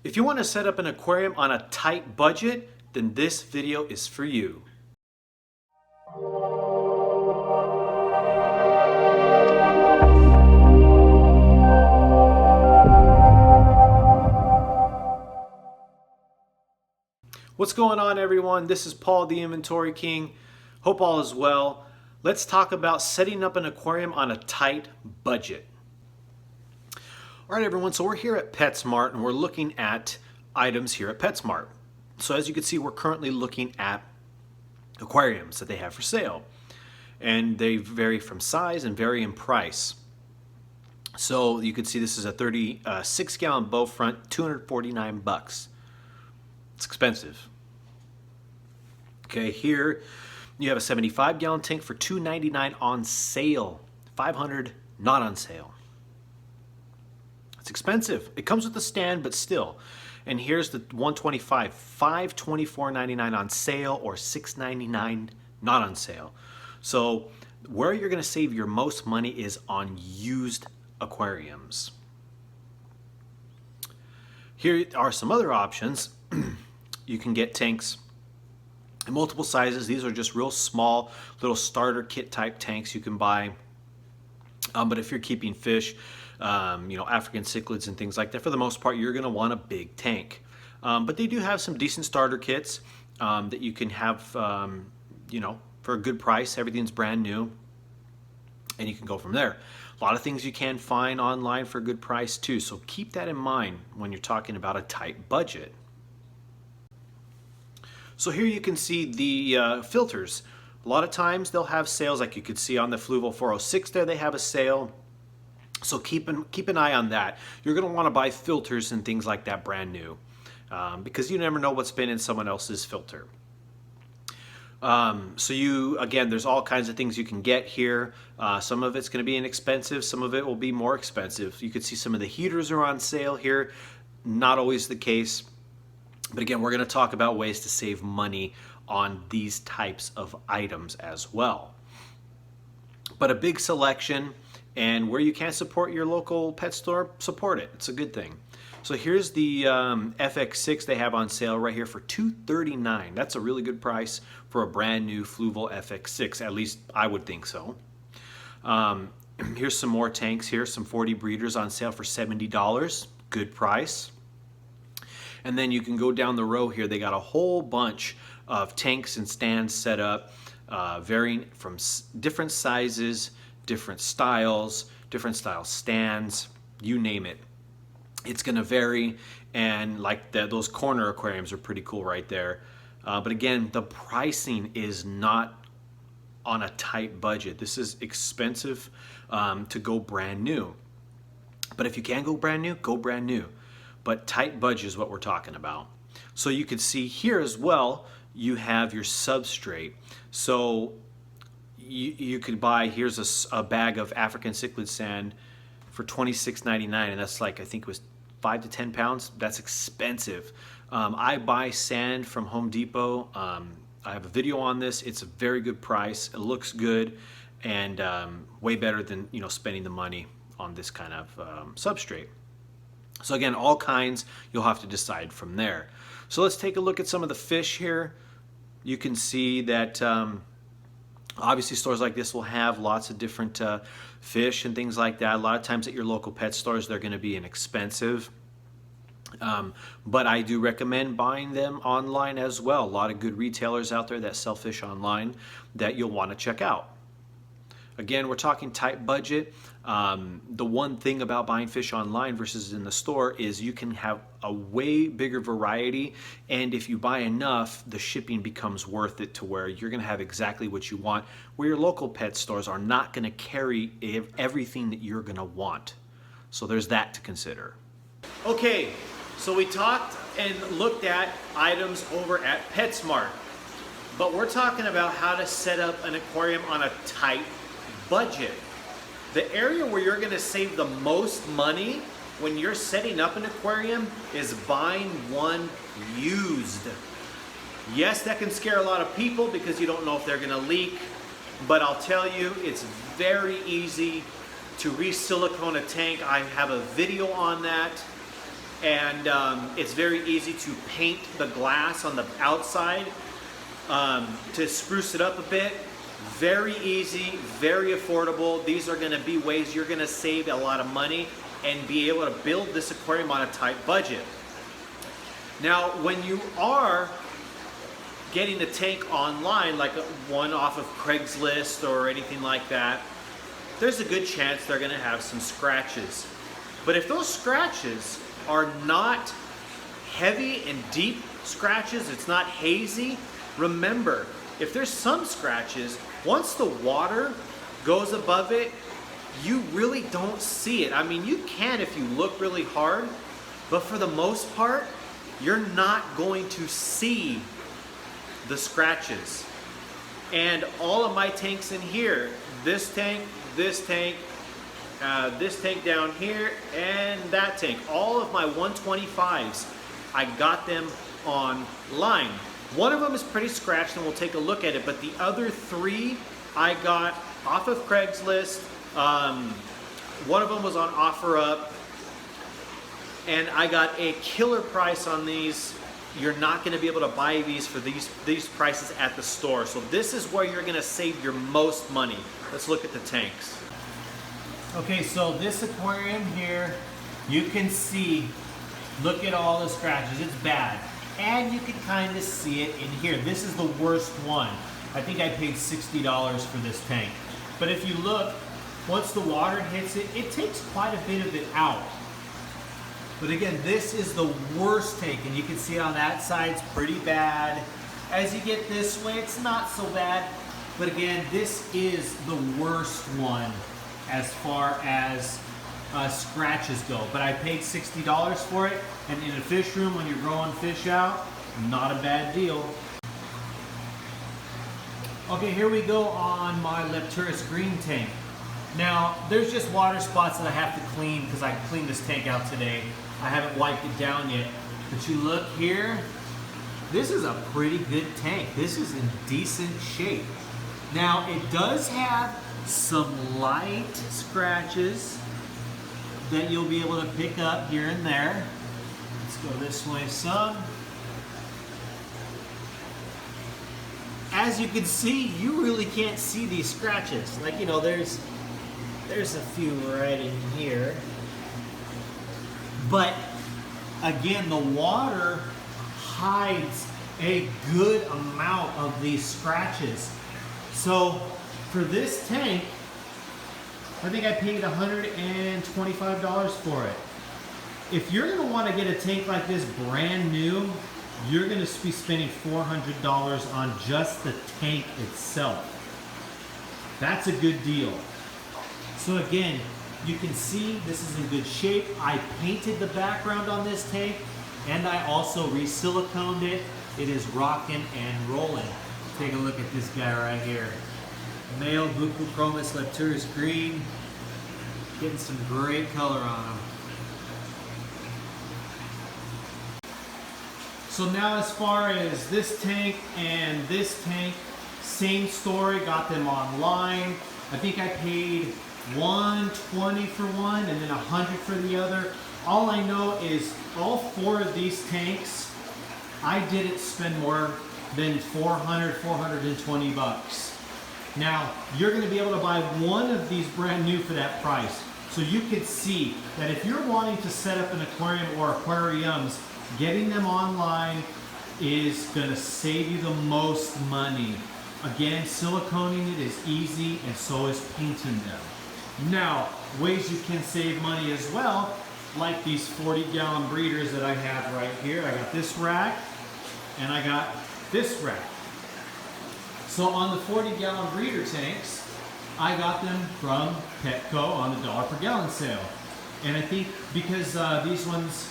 If you want to set up an aquarium on a tight budget, then this video is for you. What's going on, everyone? This is Paul, the Inventory King. Hope all is well. Let's talk about setting up an aquarium on a tight budget. All right, everyone, so we're here at Petsmart and we're looking at items here at Petsmart. So as you can see, we're currently looking at aquariums that they have for sale. And they vary from size and vary in price. So you can see this is a 36-gallon bow front, $249. It's expensive. Okay, here you have a 75-gallon tank for $299 on sale, $500 not on sale. It's expensive. It comes with a stand, but still. And here's the 125, $524.99 on sale or $699 not on sale. So where you're going to save your most money is on used aquariums. Here are some other options. You can get tanks in multiple sizes. These are just real small little starter kit type tanks you can buy. But if you're keeping fish, African cichlids and things like that, for the most part, you're going to want a big tank. But they do have some decent starter kits that you can have, for a good price. Everything's brand new, and you can go from there. A lot of things you can find online for a good price too, so keep that in mind when you're talking about a tight budget. So here you can see the filters. A lot of times they'll have sales, like you could see on the Fluval 406 there, they have a sale. So keep an eye on that. You're going to want to buy filters and things like that brand new because you never know what's been in someone else's filter. Again, there's all kinds of things you can get here. Some of it's going to be inexpensive. Some of it will be more expensive. You can see some of the heaters are on sale here. Not always the case. But again, we're going to talk about ways to save money on these types of items as well. But a big selection, and where you can support your local pet store, support it. It's a good thing. So here's the FX6 they have on sale right here for $239. That's a really good price for a brand new Fluval FX6. At least I would think so. Here's some more tanks here. Some 40 breeders on sale for $70. Good price. And then you can go down the row here. They got a whole bunch of tanks and stands set up, varying from different sizes, different style stands, you name it. It's going to vary, and like those corner aquariums are pretty cool right there. But again, the pricing is not on a tight budget. This is expensive to go brand new. But if you can go brand new, go brand new. But tight budget is what we're talking about. So you can see here as well, you have your substrate. So you could buy, here's a bag of African Cichlid sand for $26.99, and that's like, I think it was 5 to 10 pounds. That's expensive. I buy sand from Home Depot. I have a video on this. It's a very good price. It looks good, and way better than spending the money on this kind of substrate. So again, all kinds, you'll have to decide from there. So let's take a look at some of the fish here. You can see that obviously stores like this will have lots of different fish and things like that. A lot of times at your local pet stores, they're going to be inexpensive. But I do recommend buying them online as well. A lot of good retailers out there that sell fish online that you'll want to check out. Again, we're talking tight budget. The one thing about buying fish online versus in the store is you can have a way bigger variety, and if you buy enough, the shipping becomes worth it to where you're going to have exactly what you want, where your local pet stores are not going to carry everything that you're going to want. So there's that to consider. Okay, so we talked and looked at items over at Petsmart, but we're talking about how to set up an aquarium on a tight budget. The area where you're going to save the most money when you're setting up an aquarium is buying one used. Yes, that can scare a lot of people because you don't know if they're going to leak, but I'll tell you, it's very easy to re-silicone a tank. I have a video on that. and it's very easy to paint the glass on the outside to spruce it up a bit. Very easy, very affordable. These are going to be ways you're going to save a lot of money and be able to build this aquarium on a tight budget. Now, when you are getting a tank online, like one off of Craigslist or anything like that, there's a good chance they're going to have some scratches. But if those scratches are not heavy and deep scratches, it's not hazy, remember, if there's some scratches, once the water goes above it, you really don't see it. I mean, you can if you look really hard, but for the most part, you're not going to see the scratches. And all of my tanks in here, this tank down here, and that tank, all of my 125s, I got them online. One of them is pretty scratched and we'll take a look at it, but the other three I got off of Craigslist. One of them was on OfferUp, and I got a killer price on these. You're not going to be able to buy these for these prices at the store. So this is where you're going to save your most money. Let's look at the tanks. Okay, so this aquarium here, you can see, look at all the scratches. It's bad. And you can kind of see it in here. This is the worst one. I think I paid $60 for this tank. But if you look, once the water hits it, it takes quite a bit of it out. But again, this is the worst tank, and you can see on that side it's pretty bad. As you get this way, it's not so bad. But again, this is the worst one as far as scratches go. But I paid $60 for it, and in a fish room, when you're growing fish out, not a bad deal. Okay, here we go on my Lepturus green tank. Now, there's just water spots that I have to clean because I cleaned this tank out today. I haven't wiped it down yet. But you look here, this is a pretty good tank. This is in decent shape. Now, it does have some light scratches that you'll be able to pick up here and there. Let's go this way some. As you can see, you really can't see these scratches. Like, you know, there's a few right in here. But again, the water hides a good amount of these scratches. So for this tank, I think I paid $125 for it. If you're going to want to get a tank like this brand new, you're going to be spending $400 on just the tank itself. That's a good deal. So again, you can see this is in good shape. I painted the background on this tank, and I also re-siliconed it. It is rocking and rolling. Take a look at this guy right here. Male Bucuchromis Lepturus green. Getting some great color on him. So now as far as this tank and this tank, same story, got them online. I think I paid $120 for one and then $100 for the other. All I know is all four of these tanks, I didn't spend more than $420 bucks. Now, you're going to be able to buy one of these brand new for that price. So you can see that if you're wanting to set up an aquarium or aquariums, getting them online is going to save you the most money. Again, siliconing it is easy, and so is painting them. Now, ways you can save money as well, like these 40-gallon breeders that I have right here. I got this rack, and I got this rack. So on the 40-gallon breeder tanks, I got them from Petco on the $1 per gallon sale. And I think because these ones,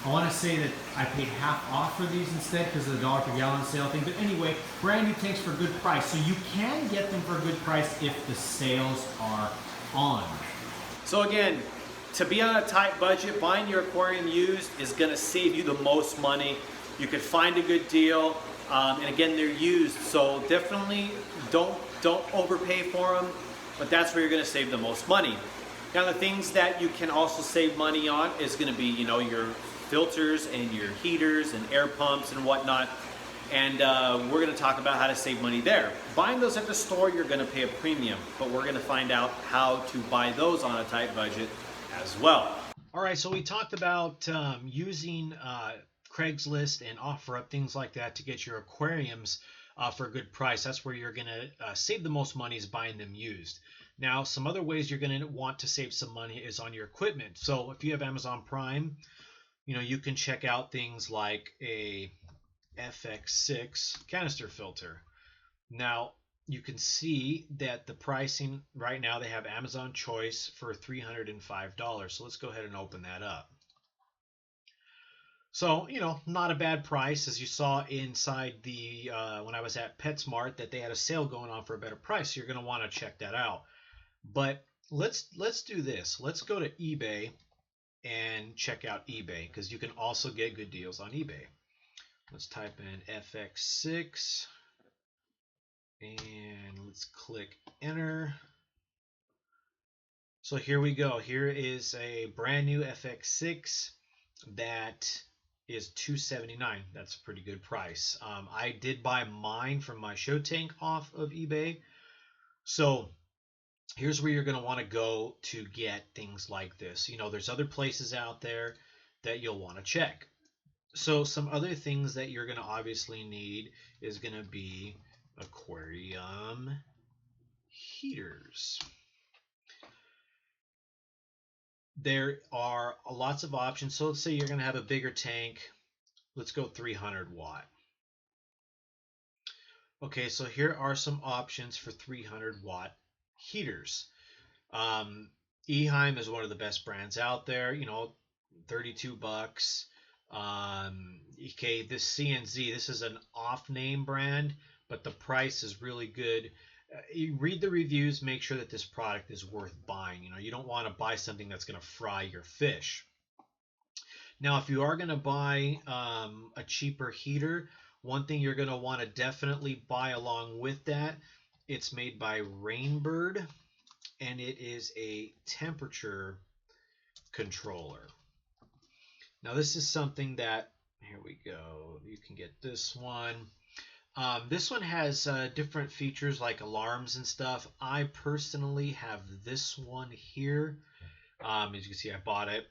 I want to say that I paid half off for these instead because of the $1 per gallon sale thing. But anyway, brand new tanks for a good price. So you can get them for a good price if the sales are on. So again, to be on a tight budget, buying your aquarium used is going to save you the most money. You could find a good deal. And again, they're used. So definitely don't overpay for them. But that's where you're going to save the most money. Now the things that you can also save money on is going to be, you know, your filters and your heaters and air pumps and whatnot. And we're going to talk about how to save money there. Buying those at the store, you're going to pay a premium, but we're going to find out how to buy those on a tight budget as well. All right, so we talked about using Craigslist and OfferUp, things like that, to get your aquariums for a good price. That's where you're going to save the most money, is buying them used. Now, some other ways you're going to want to save some money is on your equipment. So if you have Amazon Prime, you know, you can check out things like a FX6 canister filter. Now, you can see that the pricing right now, they have Amazon Choice for $305. So let's go ahead and open that up. So, you know, not a bad price. As you saw inside the when I was at Petsmart, that they had a sale going on for a better price. So you're going to want to check that out. But let's do this. Let's go to eBay and check out eBay, because you can also get good deals on eBay. Let's type in FX6 and let's click enter. So here we go. Here is a brand new FX6 that is $279. That's a pretty good price. I did buy mine from my show tank off of eBay. So here's where you're going to want to go to get things like this. You know, there's other places out there that you'll want to check. So some other things that you're going to obviously need is going to be aquarium heaters. There are lots of options. So let's say you're going to have a bigger tank. Let's go 300 watt. Okay, so here are some options for 300 watt heaters. Eheim is one of the best brands out there, you know, $32. Okay, this CNZ, this is an off-name brand, but the price is really good. You read the reviews, make sure that this product is worth buying. You know, you don't want to buy something that's going to fry your fish. Now, if you are going to buy a cheaper heater, one thing you're going to want to definitely buy along with that, it's made by Rainbird, and it is a temperature controller. Now, this is something that, here we go, you can get this one. This one has different features like alarms and stuff. I personally have this one here. As you can see, I bought it.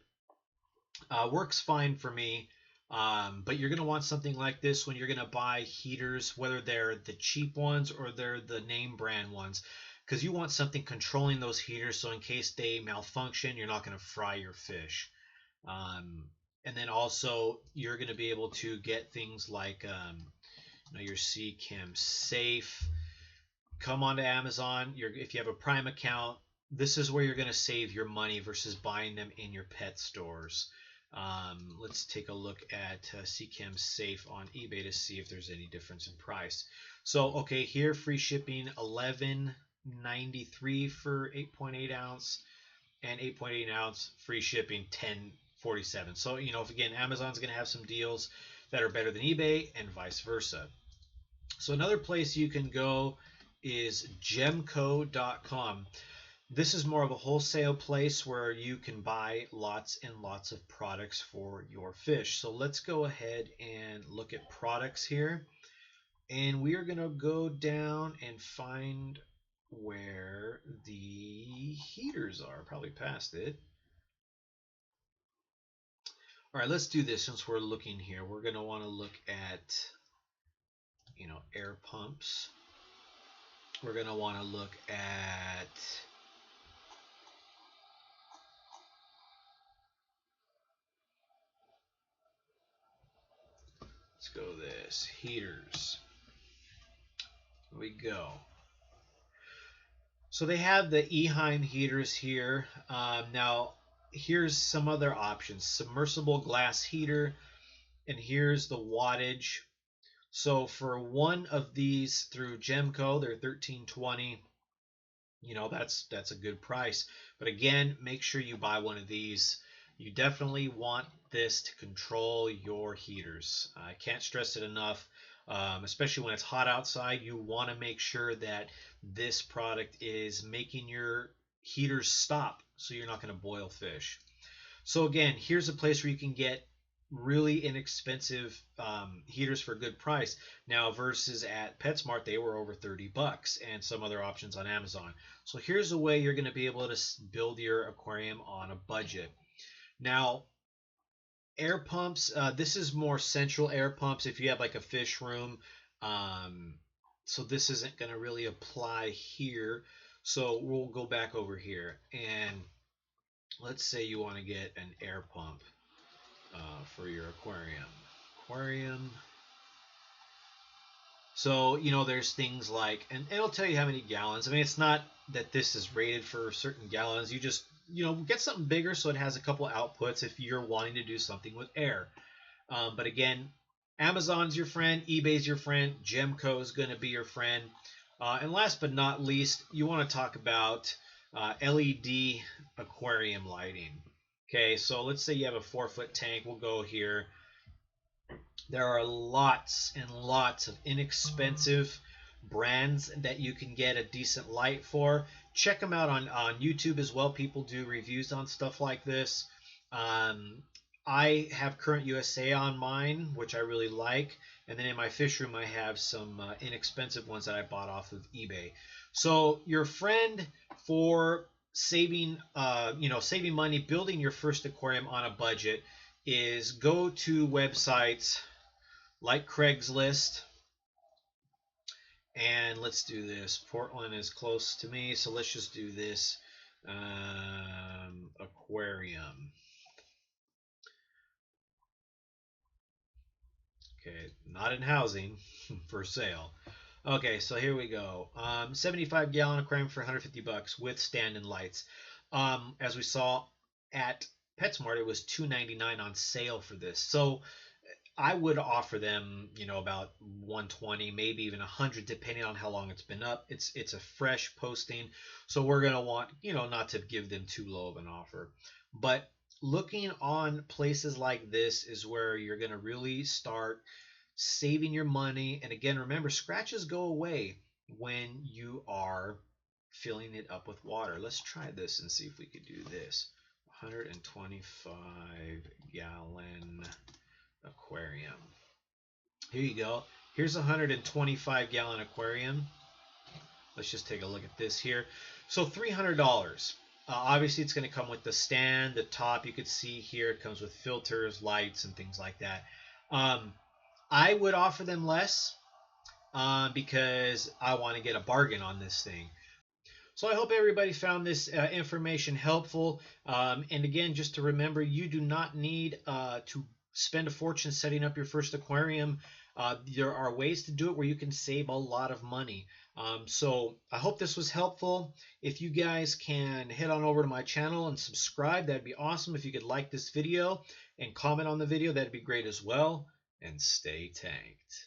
Works fine for me. But you're going to want something like this when you're going to buy heaters, whether they're the cheap ones or they're the name brand ones, because you want something controlling those heaters, so in case they malfunction, you're not going to fry your fish. And then also you're going to be able to get things like you know, your CChem Safe. Come onto Amazon. If you have a Prime account, this is where you're going to save your money versus buying them in your pet stores. Let's take a look at CChem Safe on eBay to see if there's any difference in price. So, okay, here free shipping $11.93 for 8.8 ounce, and 8.8 ounce free shipping $10.47. So, you know, if again, Amazon's going to have some deals that are better than eBay and vice versa. So another place you can go is gemco.com. This is more of a wholesale place where you can buy lots and lots of products for your fish. So let's go ahead and look at products here. And we are going to go down and find where the heaters are. Probably past it. All right, let's do this since we're looking here. We're going to want to look at, you know, air pumps. We're going to want to look at let's go this heaters. Here we go. So they have the Eheim heaters here. Now here's some other options. Submersible glass heater, and here's the wattage. So for one of these through Gemco, they're $13.20. You know, that's a good price. But again, make sure you buy one of these. You definitely want this to control your heaters. I can't stress it enough. Especially when it's hot outside, you want to make sure that this product is making your heaters stop, so you're not going to boil fish. So again, here's a place where you can get really inexpensive heaters for a good price. Now versus at Petsmart, they were over $30, and some other options on Amazon. So here's a way you're going to be able to build your aquarium on a budget. Now, air pumps, this is more central air pumps if you have like a fish room. So this isn't going to really apply here. So we'll go back over here, and let's say you want to get an air pump for your aquarium. So, you know, there's things like, and it'll tell you how many gallons. I mean, it's not that this is rated for certain gallons. You just, you know, get something bigger so it has a couple outputs if you're wanting to do something with air. But again, Amazon's your friend, eBay's your friend, Gemco is going to be your friend. And last but not least, you want to talk about LED aquarium lighting. Okay, so let's say you have a 4-foot tank. We'll go here. There are lots and lots of inexpensive brands that you can get a decent light for. Check them out on YouTube as well. People do reviews on stuff like this. I have Current USA on mine, which I really like. And then in my fish room, I have some inexpensive ones that I bought off of eBay. So your friend for saving, saving money, building your first aquarium on a budget is go to websites like Craigslist. And let's do this. Portland is close to me, so let's just do this. Aquarium. Okay, not in housing, for sale. Okay, so here we go. 75-gallon aquarium for $150 with stand and lights. As we saw at PetSmart, it was $299 on sale for this. So I would offer them, you know, about $120, maybe even $100, depending on how long it's been up. It's a fresh posting, so we're gonna want, you know, not to give them too low of an offer. But looking on places like this is where you're gonna really start saving your money. And again, remember, scratches go away when you are filling it up with water. Let's try this and see if we could do this. 125-gallon aquarium. Here you go. Here's a 125-gallon aquarium. Let's just take a look at this here. So $300. Obviously, it's going to come with the stand, the top. You could see here it comes with filters, lights, and things like that. I would offer them less because I want to get a bargain on this thing. So I hope everybody found this information helpful. And again, just to remember, you do not need to spend a fortune setting up your first aquarium. There are ways to do it where you can save a lot of money. So I hope this was helpful. If you guys can head on over to my channel and subscribe, that'd be awesome. If you could like this video and comment on the video, that'd be great as well. And stay tanked.